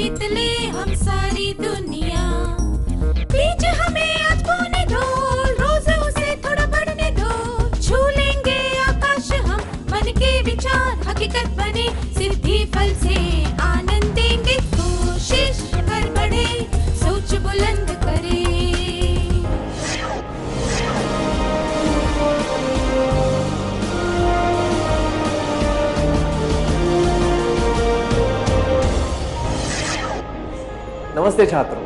जीत ले हम सारी दुनिया। बीच हमें आज बोने दो, रोज उसे थोड़ा बढ़ने दो। छू लेंगे आकाश हम, मन के विचार हकीकत बने। सिद्धि फल से आनंद देंगे, कोशिश कर बढ़े, सोच बुलंद करे। नमस्ते छात्रों,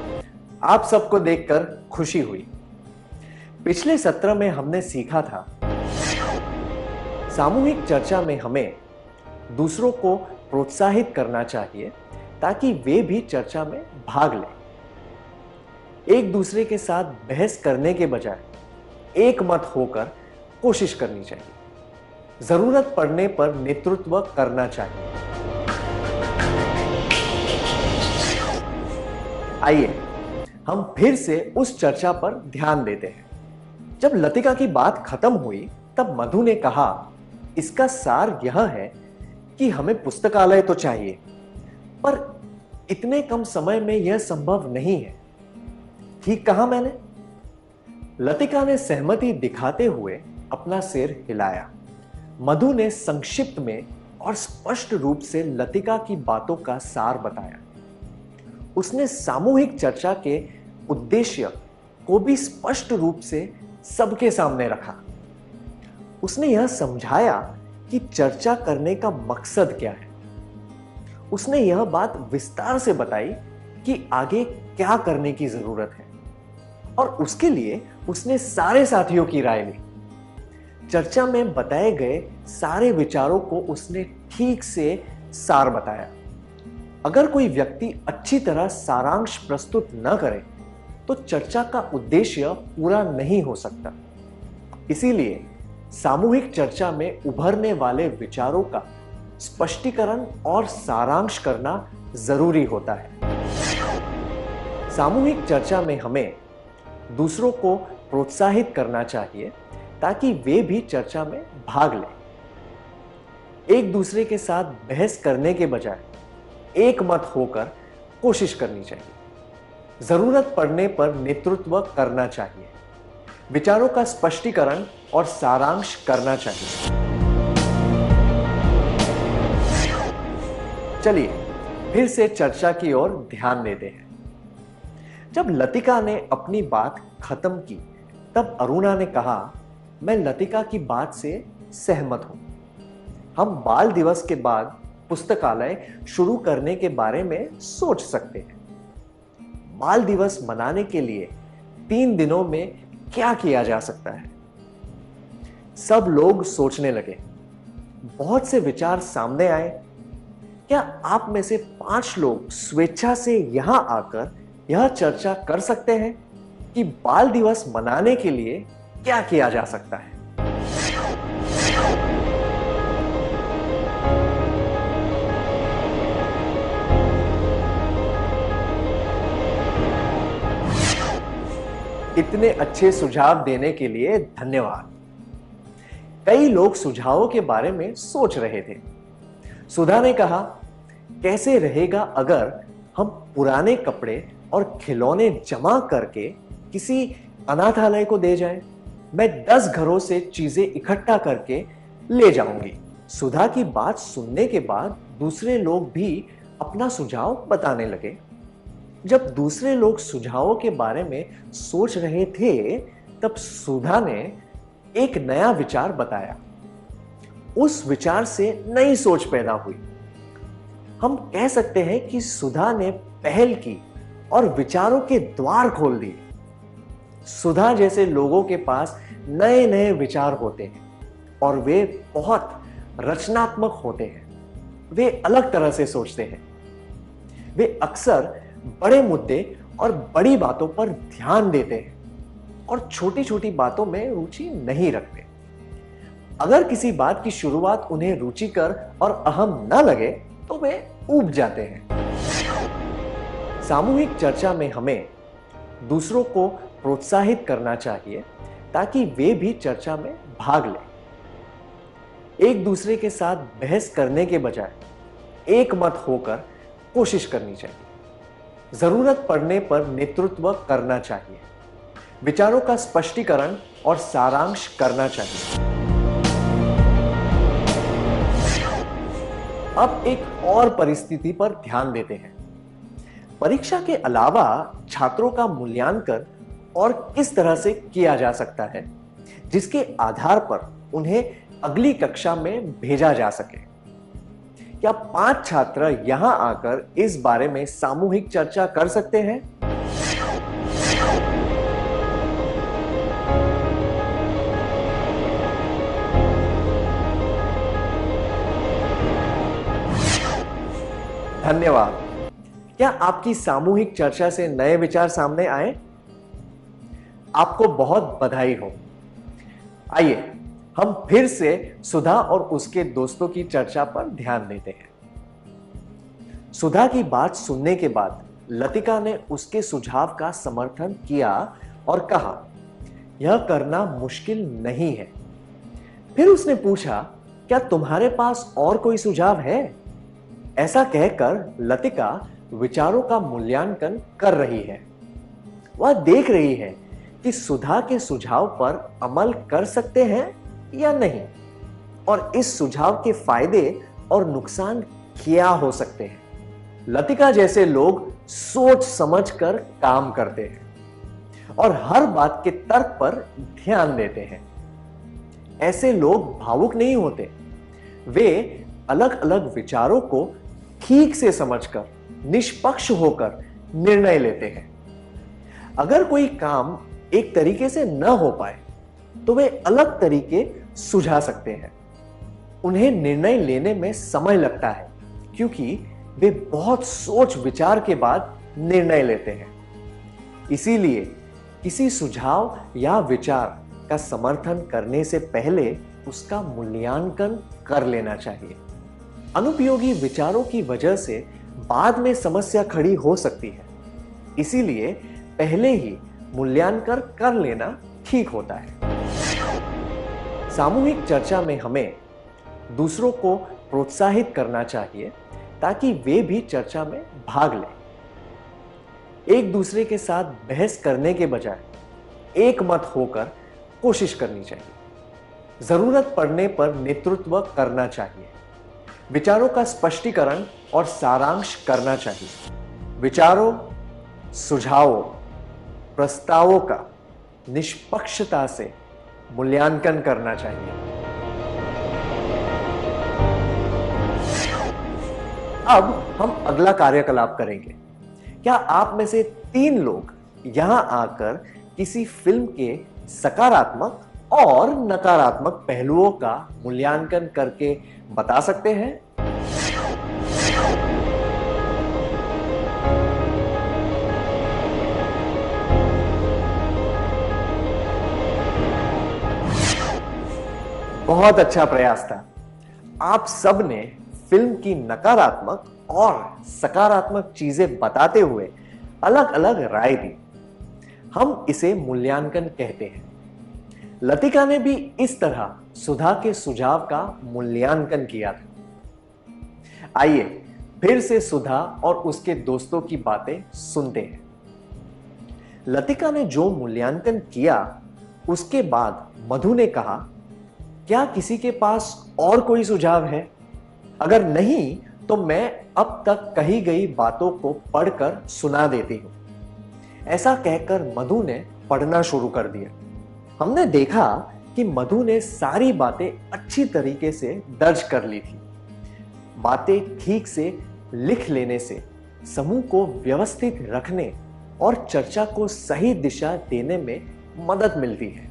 आप सबको देखकर खुशी हुई। पिछले सत्र में हमने सीखा था सामूहिक चर्चा में हमें दूसरों को प्रोत्साहित करना चाहिए ताकि वे भी चर्चा में भाग लें। एक दूसरे के साथ बहस करने के बजाय एक मत होकर कोशिश करनी चाहिए। जरूरत पड़ने पर नेतृत्व करना चाहिए। आइए हम फिर से उस चर्चा पर ध्यान देते हैं। जब लतिका की बात खत्म हुई तब मधु ने कहा, इसका सार यह है कि हमें पुस्तकालय तो चाहिए, पर इतने कम समय में यह संभव नहीं है। ठीक कहा मैंने? लतिका ने सहमति दिखाते हुए अपना सिर हिलाया। मधु ने संक्षिप्त में और स्पष्ट रूप से लतिका की बातों का सार बताया। उसने सामूहिक चर्चा के उद्देश्य को भी स्पष्ट रूप से सबके सामने रखा। उसने यह समझाया कि चर्चा करने का मकसद क्या है। उसने यह बात विस्तार से बताई कि आगे क्या करने की जरूरत है, और उसके लिए उसने सारे साथियों की राय ली। चर्चा में बताए गए सारे विचारों को उसने ठीक से सार बताया। अगर कोई व्यक्ति अच्छी तरह सारांश प्रस्तुत न करे तो चर्चा का उद्देश्य पूरा नहीं हो सकता। इसीलिए सामूहिक चर्चा में उभरने वाले विचारों का स्पष्टीकरण और सारांश करना जरूरी होता है। सामूहिक चर्चा में हमें दूसरों को प्रोत्साहित करना चाहिए ताकि वे भी चर्चा में भाग लें। एक दूसरे के साथ बहस करने के बजाय एक मत होकर कोशिश करनी चाहिए। जरूरत पड़ने पर नेतृत्व करना चाहिए। विचारों का स्पष्टीकरण और सारांश करना चाहिए। चलिए फिर से चर्चा की ओर ध्यान देते हैं। जब लतिका ने अपनी बात खत्म की तब अरुणा ने कहा, मैं लतिका की बात से सहमत हूं। हम बाल दिवस के बाद पुस्तकालय शुरू करने के बारे में सोच सकते हैं। बाल दिवस मनाने के लिए 3 दिनों में क्या किया जा सकता है? सब लोग सोचने लगे। बहुत से विचार सामने आए। क्या आप में से 5 लोग स्वेच्छा से यहां आकर यह चर्चा कर सकते हैं कि बाल दिवस मनाने के लिए क्या किया जा सकता है? इतने अच्छे सुझाव देने के लिए धन्यवाद। कई लोग सुझावों के बारे में सोच रहे थे। सुधा ने कहा, कैसे रहेगा अगर हम पुराने कपड़े और खिलौने जमा करके किसी अनाथालय को दे जाएं? मैं 10 घरों से चीजें इकट्ठा करके ले जाऊंगी। सुधा की बात सुनने के बाद दूसरे लोग भी अपना सुझाव बताने लगे। जब दूसरे लोग सुझावों के बारे में सोच रहे थे तब सुधा ने एक नया विचार बताया। उस विचार से नई सोच पैदा हुई। हम कह सकते हैं कि सुधा ने पहल की और विचारों के द्वार खोल दिए। सुधा जैसे लोगों के पास नए नए विचार होते हैं और वे बहुत रचनात्मक होते हैं। वे अलग तरह से सोचते हैं। वे अक्सर बड़े मुद्दे और बड़ी बातों पर ध्यान देते हैं और छोटी छोटी बातों में रुचि नहीं रखते। अगर किसी बात की शुरुआत उन्हें रुचिकर और अहम न लगे तो वे ऊब जाते हैं। सामूहिक चर्चा में हमें दूसरों को प्रोत्साहित करना चाहिए ताकि वे भी चर्चा में भाग लें। एक दूसरे के साथ बहस करने के बजाय एक मत होकर कोशिश करनी चाहिए। जरूरत पड़ने पर नेतृत्व करना चाहिए, विचारों का स्पष्टीकरण और सारांश करना चाहिए। अब एक और परिस्थिति पर ध्यान देते हैं। परीक्षा के अलावा छात्रों का मूल्यांकन और किस तरह से किया जा सकता है, जिसके आधार पर उन्हें अगली कक्षा में भेजा जा सके। क्या 5 छात्र यहां आकर इस बारे में सामूहिक चर्चा कर सकते हैं? धन्यवाद। क्या आपकी सामूहिक चर्चा से नए विचार सामने आए? आपको बहुत बधाई हो। आइए हम फिर से सुधा और उसके दोस्तों की चर्चा पर ध्यान देते हैं। सुधा की बात सुनने के बाद लतिका ने उसके सुझाव का समर्थन किया और कहा, यह करना मुश्किल नहीं है। फिर उसने पूछा, क्या तुम्हारे पास और कोई सुझाव है? ऐसा कहकर लतिका विचारों का मूल्यांकन कर रही है। वह देख रही है कि सुधा के सुझाव पर अमल कर सकते हैं या नहीं, और इस सुझाव के फायदे और नुकसान क्या हो सकते हैं। लतिका जैसे लोग सोच समझकर काम करते हैं और हर बात के तर्क पर ध्यान देते हैं। ऐसे लोग भावुक नहीं होते। वे अलग अलग विचारों को ठीक से समझकर निष्पक्ष होकर निर्णय लेते हैं। अगर कोई काम एक तरीके से न हो पाए तो वे अलग तरीके सुझा सकते हैं। उन्हें निर्णय लेने में समय लगता है क्योंकि वे बहुत सोच विचार के बाद निर्णय लेते हैं। इसीलिए किसी सुझाव या विचार का समर्थन करने से पहले उसका मूल्यांकन कर लेना चाहिए। अनुपयोगी विचारों की वजह से बाद में समस्या खड़ी हो सकती है। इसीलिए पहले ही मूल्यांकन कर लेना ठीक होता है। सामूहिक चर्चा में हमें दूसरों को प्रोत्साहित करना चाहिए ताकि वे भी चर्चा में भाग लें। एक दूसरे के साथ बहस करने के बजाय एक मत होकर कोशिश करनी चाहिए। जरूरत पड़ने पर नेतृत्व करना चाहिए, विचारों का स्पष्टीकरण और सारांश करना चाहिए। विचारों, सुझावों, प्रस्तावों का निष्पक्षता से मूल्यांकन करना चाहिए। अब हम अगला कार्यकलाप करेंगे। क्या आप में से 3 लोग यहां आकर किसी फिल्म के सकारात्मक और नकारात्मक पहलुओं का मूल्यांकन करके बता सकते हैं? बहुत अच्छा प्रयास था। आप सब ने फिल्म की नकारात्मक और सकारात्मक चीजें बताते हुए अलग अलग राय दी। हम इसे मूल्यांकन कहते हैं। लतिका ने भी इस तरह सुधा के सुझाव का मूल्यांकन किया था। आइए फिर से सुधा और उसके दोस्तों की बातें सुनते हैं। लतिका ने जो मूल्यांकन किया उसके बाद मधु ने कहा, क्या किसी के पास और कोई सुझाव है? अगर नहीं तो मैं अब तक कही गई बातों को पढ़कर सुना देती हूं। ऐसा कहकर मधु ने पढ़ना शुरू कर दिया। हमने देखा कि मधु ने सारी बातें अच्छी तरीके से दर्ज कर ली थी। बातें ठीक से लिख लेने से समूह को व्यवस्थित रखने और चर्चा को सही दिशा देने में मदद मिलती है।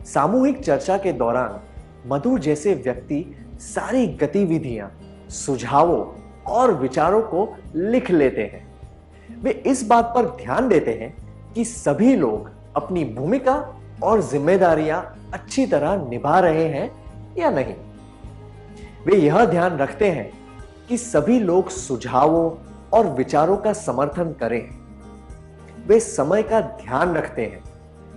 सामूहिक चर्चा के दौरान मधु जैसे व्यक्ति सारी गतिविधियां, सुझावों और विचारों को लिख लेते हैं। वे इस बात पर ध्यान देते हैं कि सभी लोग अपनी भूमिका और जिम्मेदारियां अच्छी तरह निभा रहे हैं या नहीं। वे यह ध्यान रखते हैं कि सभी लोग सुझावों और विचारों का समर्थन करें। वे समय का ध्यान रखते हैं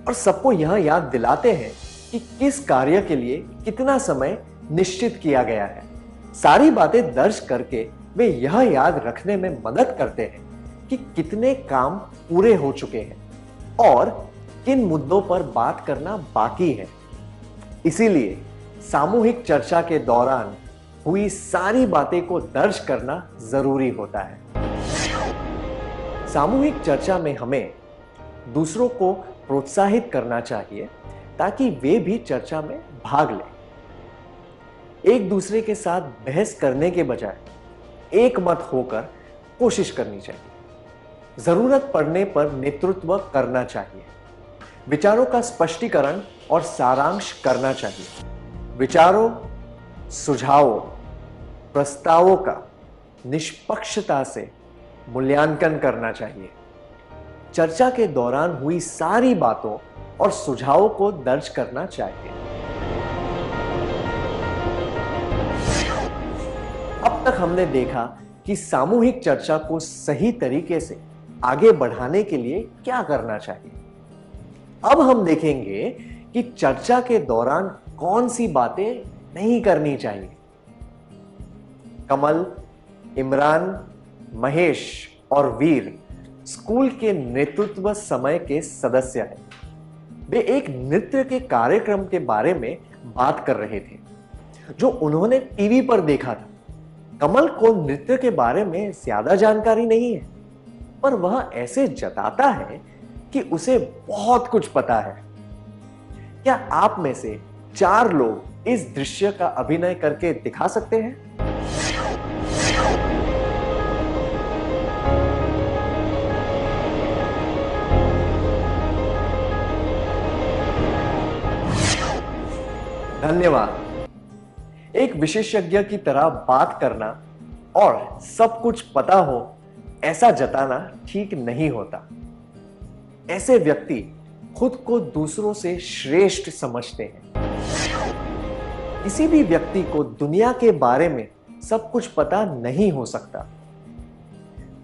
और सबको यह याद दिलाते हैं कि किस कार्य के लिए कितना समय निश्चित किया गया है। सारी बातें दर्ज करके वे यह याद रखने में मदद करते हैं कि कितने काम पूरे हो चुके हैं और किन मुद्दों पर बात करना बाकी है। इसीलिए सामूहिक चर्चा के दौरान हुई सारी बातें को दर्ज करना जरूरी होता है। सामूहिक चर्चा में हमें दूसरों को प्रोत्साहित करना चाहिए ताकि वे भी चर्चा में भाग लें। एक दूसरे के साथ बहस करने के बजाय एक मत होकर कोशिश करनी चाहिए। जरूरत पड़ने पर नेतृत्व करना चाहिए। विचारों का स्पष्टीकरण और सारांश करना चाहिए। विचारों, सुझावों, प्रस्तावों का निष्पक्षता से मूल्यांकन करना चाहिए। चर्चा के दौरान हुई सारी बातों और सुझावों को दर्ज करना चाहिए। अब तक हमने देखा कि सामूहिक चर्चा को सही तरीके से आगे बढ़ाने के लिए क्या करना चाहिए। अब हम देखेंगे कि चर्चा के दौरान कौन सी बातें नहीं करनी चाहिए। कमल, इमरान, महेश और वीर स्कूल के नेतृत्व समय के सदस्य हैं। वे एक नृत्य के कार्यक्रम के बारे में बात कर रहे थे जो उन्होंने टीवी पर देखा था। कमल को नृत्य के बारे में ज्यादा जानकारी नहीं है, पर वह ऐसे जताता है कि उसे बहुत कुछ पता है। क्या आप में से 4 लोग इस दृश्य का अभिनय करके दिखा सकते हैं? धन्यवाद। एक विशेषज्ञ की तरह बात करना और सब कुछ पता हो ऐसा जताना ठीक नहीं होता। ऐसे व्यक्ति खुद को दूसरों से श्रेष्ठ समझते हैं। किसी भी व्यक्ति को दुनिया के बारे में सब कुछ पता नहीं हो सकता।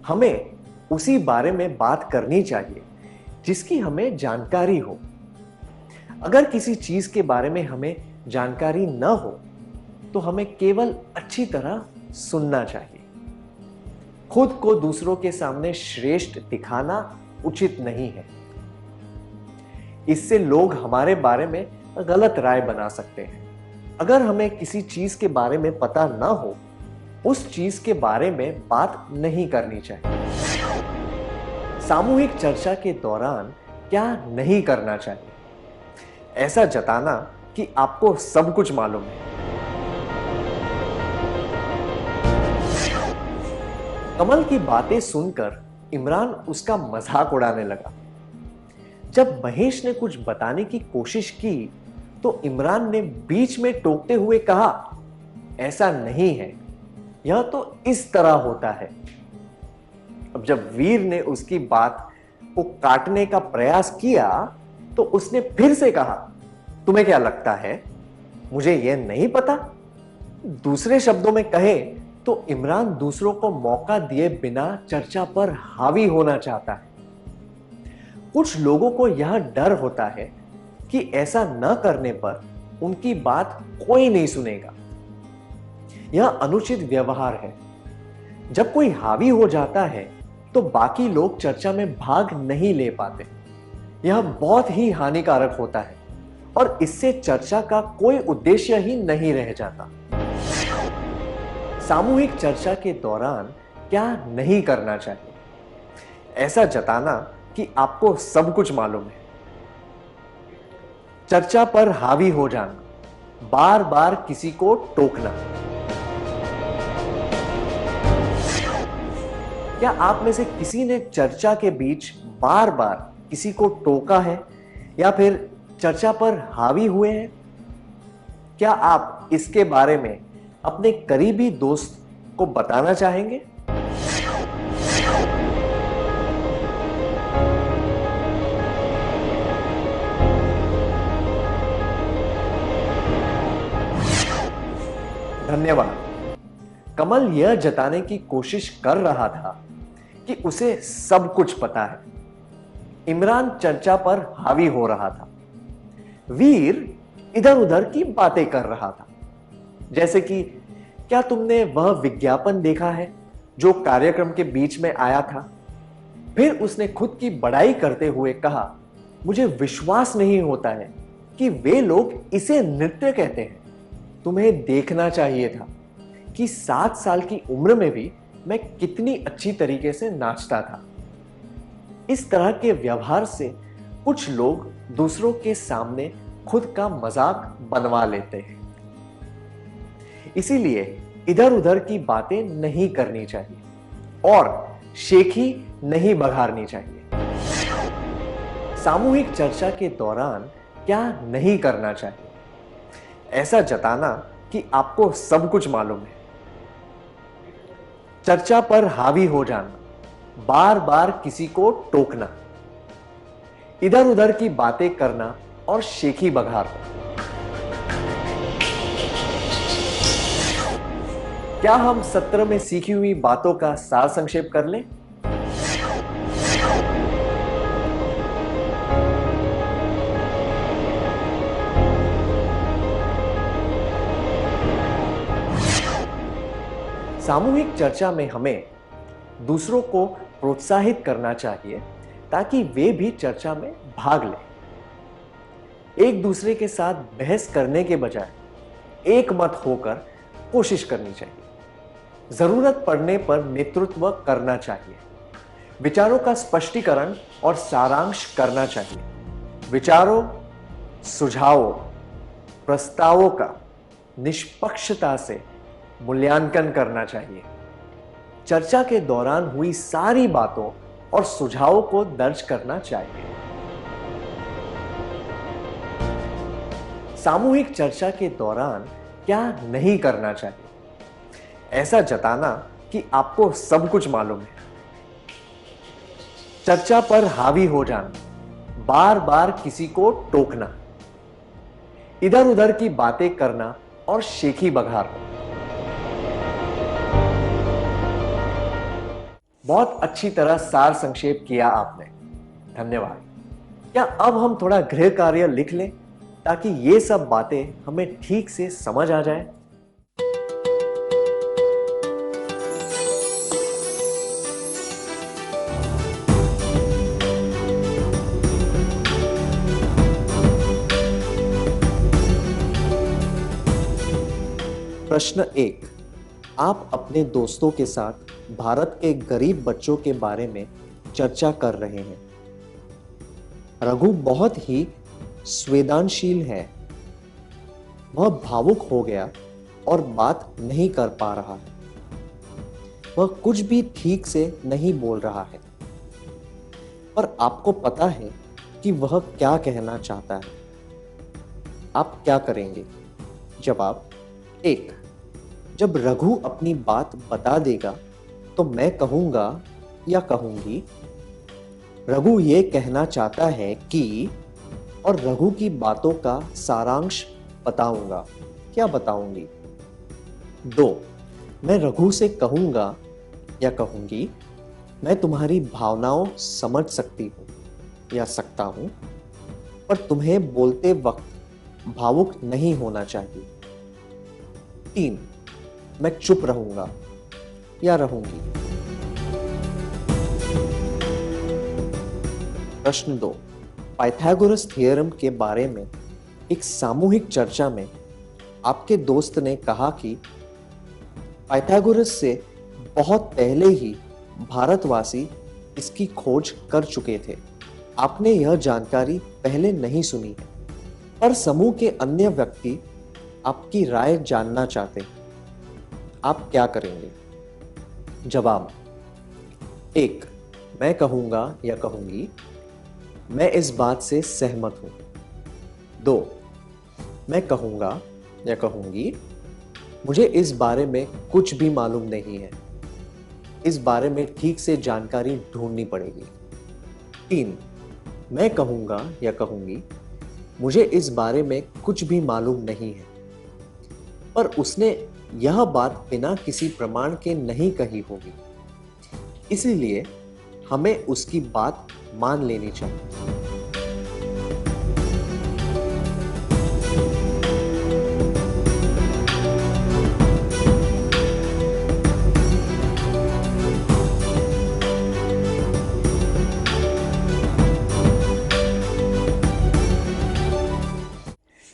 हमें उसी बारे में बात करनी चाहिए जिसकी हमें जानकारी हो। अगर किसी चीज के बारे में हमें जानकारी न हो तो हमें केवल अच्छी तरह सुनना चाहिए। खुद को दूसरों के सामने श्रेष्ठ दिखाना उचित नहीं है। इससे लोग हमारे बारे में गलत राय बना सकते हैं। अगर हमें किसी चीज के बारे में पता न हो, उस चीज के बारे में बात नहीं करनी चाहिए। सामूहिक चर्चा के दौरान क्या नहीं करना चाहिए? ऐसा जताना कि आपको सब कुछ मालूम है। कमल की बातें सुनकर इमरान उसका मजाक उड़ाने लगा। जब महेश ने कुछ बताने की कोशिश की तो इमरान ने बीच में टोकते हुए कहा, ऐसा नहीं है, यह तो इस तरह होता है। अब जब वीर ने उसकी बात को काटने का प्रयास किया तो उसने फिर से कहा, तुम्हें क्या लगता है मुझे यह नहीं पता? दूसरे शब्दों में कहे तो इमरान दूसरों को मौका दिए बिना चर्चा पर हावी होना चाहता है। कुछ लोगों को यह डर होता है कि ऐसा न करने पर उनकी बात कोई नहीं सुनेगा। यह अनुचित व्यवहार है। जब कोई हावी हो जाता है तो बाकी लोग चर्चा में भाग नहीं ले पाते। यह बहुत ही हानिकारक होता है और इससे चर्चा का कोई उद्देश्य ही नहीं रह जाता। सामूहिक चर्चा के दौरान क्या नहीं करना चाहिए? ऐसा जताना कि आपको सब कुछ मालूम है। चर्चा पर हावी हो जाना, बार बार किसी को टोकना। क्या आप में से किसी ने चर्चा के बीच बार बार किसी को टोका है या फिर चर्चा पर हावी हुए हैं? क्या आप इसके बारे में अपने करीबी दोस्त को बताना चाहेंगे? धन्यवाद। कमल यह जताने की कोशिश कर रहा था कि उसे सब कुछ पता है। इमरान चर्चा पर हावी हो रहा था। वीर इधर उधर की बातें कर रहा था, जैसे कि क्या तुमने वह विज्ञापन देखा है जो कार्यक्रम के बीच में आया था? फिर उसने खुद की बड़ाई करते हुए कहा, मुझे विश्वास नहीं होता है कि वे लोग इसे नृत्य कहते हैं। तुम्हें देखना चाहिए था कि 7 साल की उम्र में भी मैं कितनी अच्छी तरीके से नाचता था। इस तरह के व्यवहार से कुछ लोग दूसरों के सामने खुद का मजाक बनवा लेते हैं। इसीलिए इधर उधर की बातें नहीं करनी चाहिए और शेखी नहीं बघारनी चाहिए। सामूहिक चर्चा के दौरान क्या नहीं करना चाहिए? ऐसा जताना कि आपको सब कुछ मालूम है। चर्चा पर हावी हो जाना, बार बार किसी को टोकना, इधर उधर की बातें करना और शेखी बघारना। क्या हम सत्र में सीखी हुई बातों का सार संक्षेप कर लें? सामूहिक चर्चा में हमें दूसरों को प्रोत्साहित करना चाहिए ताकि वे भी चर्चा में भाग लें। एक दूसरे के साथ बहस करने के बजाय एक मत होकर कोशिश करनी चाहिए। जरूरत पड़ने पर नेतृत्व करना चाहिए। विचारों का स्पष्टीकरण और सारांश करना चाहिए। विचारों, सुझावों, प्रस्तावों का निष्पक्षता से मूल्यांकन करना चाहिए। चर्चा के दौरान हुई सारी बातों और सुझावों को दर्ज करना चाहिए। सामूहिक चर्चा के दौरान क्या नहीं करना चाहिए? ऐसा जताना कि आपको सब कुछ मालूम है। चर्चा पर हावी हो जाना, बार बार किसी को टोकना, इधर उधर की बातें करना और शेखी बघारना। बहुत अच्छी तरह सार संक्षेप किया आपने, धन्यवाद। क्या अब हम थोड़ा गृह कार्य लिख लें ताकि ये सब बातें हमें ठीक से समझ आ जाए? प्रश्न 1, आप अपने दोस्तों के साथ भारत के गरीब बच्चों के बारे में चर्चा कर रहे हैं। रघु बहुत ही संवेदनशील है। वह भावुक हो गया और बात नहीं कर पा रहा है। वह कुछ भी ठीक से नहीं बोल रहा है। पर आपको पता है कि वह क्या कहना चाहता है। आप क्या करेंगे? जवाब 1, जब रघु अपनी बात बता देगा तो मैं कहूंगा या कहूंगी, रघु ये कहना चाहता है कि, और रघु की बातों का सारांश बताऊंगा, क्या बताऊंगी। 2, मैं रघु से कहूंगा या कहूंगी, मैं तुम्हारी भावनाओं समझ सकती हूं या सकता हूं, पर तुम्हें बोलते वक्त भावुक नहीं होना चाहिए। 3, मैं चुप रहूंगा या रहूंगी। प्रश्न 2, पाइथागोरस थ्योरम के बारे में एक सामूहिक चर्चा में आपके दोस्त ने कहा कि पाइथागोरस से बहुत पहले ही भारतवासी इसकी खोज कर चुके थे। आपने यह जानकारी पहले नहीं सुनी है, पर समूह के अन्य व्यक्ति आपकी राय जानना चाहते हैं। आप क्या करेंगे? जवाब 1, मैं कहूंगा या कहूंगी, मैं इस बात से सहमत हूं। 2, मैं कहूंगा या कहूंगी, मुझे इस बारे में कुछ भी मालूम नहीं है। इस बारे में ठीक से जानकारी ढूंढनी पड़ेगी। 3, मैं कहूंगा या कहूंगी, मुझे इस बारे में कुछ भी मालूम नहीं है, पर उसने यह बात बिना किसी प्रमाण के नहीं कही होगी, इसीलिए हमें उसकी बात मान लेनी चाहिए।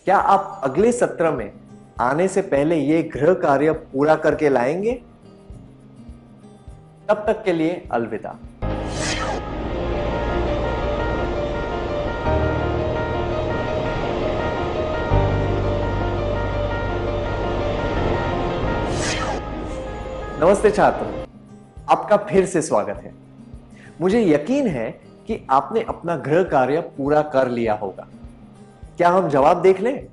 क्या आप अगले सत्र में आने से पहले ये गृह कार्य पूरा करके लाएंगे? तब तक के लिए अलविदा। नमस्ते छात्र, आपका फिर से स्वागत है। मुझे यकीन है कि आपने अपना गृह कार्य पूरा कर लिया होगा। क्या हम जवाब देख लें?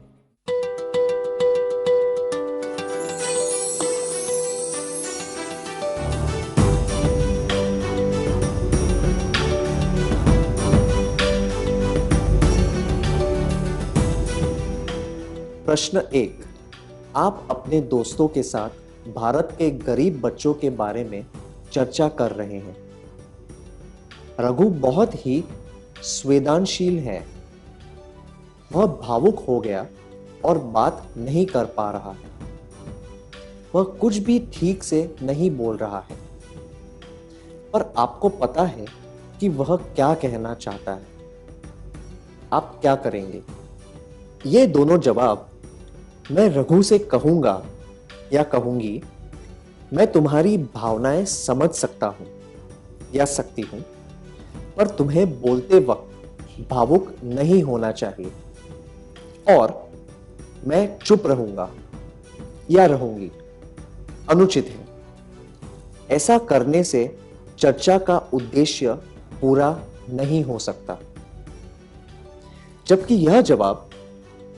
प्रश्न 1। आप अपने दोस्तों के साथ भारत के गरीब बच्चों के बारे में चर्चा कर रहे हैं। रघु बहुत ही संवेदनशील है। वह भावुक हो गया और बात नहीं कर पा रहा है। वह कुछ भी ठीक से नहीं बोल रहा है, पर आपको पता है कि वह क्या कहना चाहता है। आप क्या करेंगे? ये दोनों जवाब मैं रघु से कहूंगा या कहूंगी, मैं तुम्हारी भावनाएं समझ सकता हूं या सकती हूं, पर तुम्हें बोलते वक्त भावुक नहीं होना चाहिए, और मैं चुप रहूंगा या रहूंगी अनुचित है। ऐसा करने से चर्चा का उद्देश्य पूरा नहीं हो सकता। जबकि यह जवाब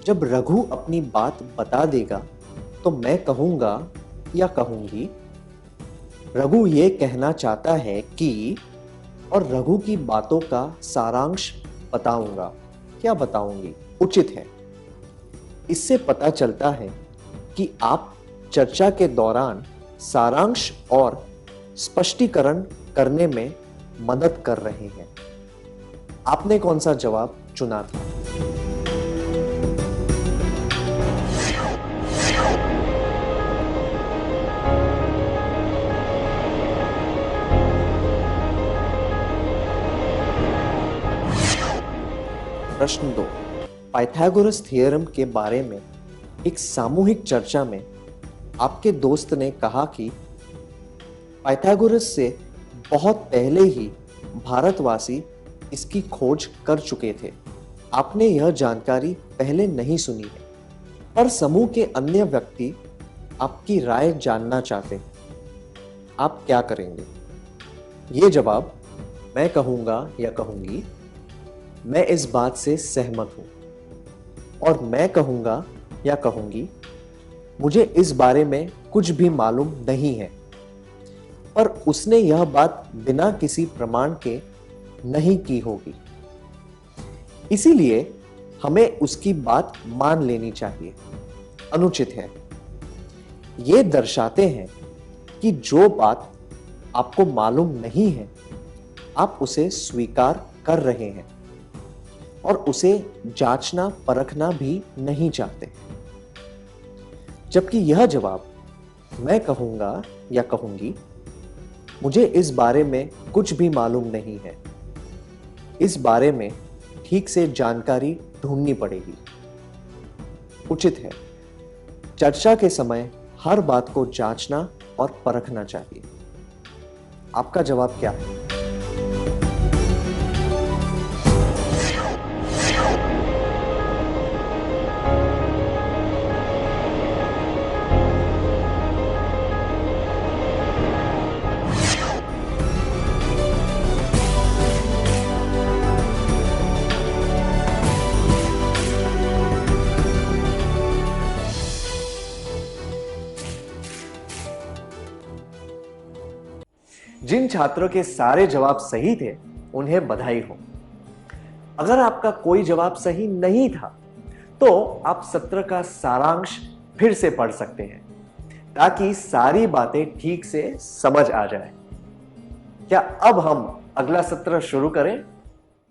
जब रघु अपनी बात बता देगा तो मैं कहूंगा या कहूंगी, रघु ये कहना चाहता है कि, और रघु की बातों का सारांश बताऊंगा क्या बताऊंगी उचित है। इससे पता चलता है कि आप चर्चा के दौरान सारांश और स्पष्टीकरण करने में मदद कर रहे हैं। आपने कौन सा जवाब चुना था? प्रश्न 2। पाइथागोरस थ्योरम के बारे में एक सामूहिक चर्चा में आपके दोस्त ने कहा कि पाइथागोरस से बहुत पहले ही भारतवासी इसकी खोज कर चुके थे। आपने यह जानकारी पहले नहीं सुनी है, पर समूह के अन्य व्यक्ति आपकी राय जानना चाहते हैं। आप क्या करेंगे? ये जवाब मैं कहूंगा या कहूंगी, मैं इस बात से सहमत हूं, और मैं कहूंगा या कहूंगी, मुझे इस बारे में कुछ भी मालूम नहीं है, पर उसने यह बात बिना किसी प्रमाण के नहीं की होगी, इसीलिए हमें उसकी बात मान लेनी चाहिए अनुचित है। ये दर्शाते हैं कि जो बात आपको मालूम नहीं है, आप उसे स्वीकार कर रहे हैं और उसे जांचना परखना भी नहीं चाहते। जबकि यह जवाब मैं कहूंगा या कहूंगी, मुझे इस बारे में कुछ भी मालूम नहीं है, इस बारे में ठीक से जानकारी ढूंढनी पड़ेगी, उचित है। चर्चा के समय हर बात को जांचना और परखना चाहिए। आपका जवाब क्या है? जिन छात्रों के सारे जवाब सही थे उन्हें बधाई हो। अगर आपका कोई जवाब सही नहीं था तो आप सत्र का सारांश फिर से पढ़ सकते हैं ताकि सारी बातें ठीक से समझ आ जाए। क्या अब हम अगला सत्र शुरू करें?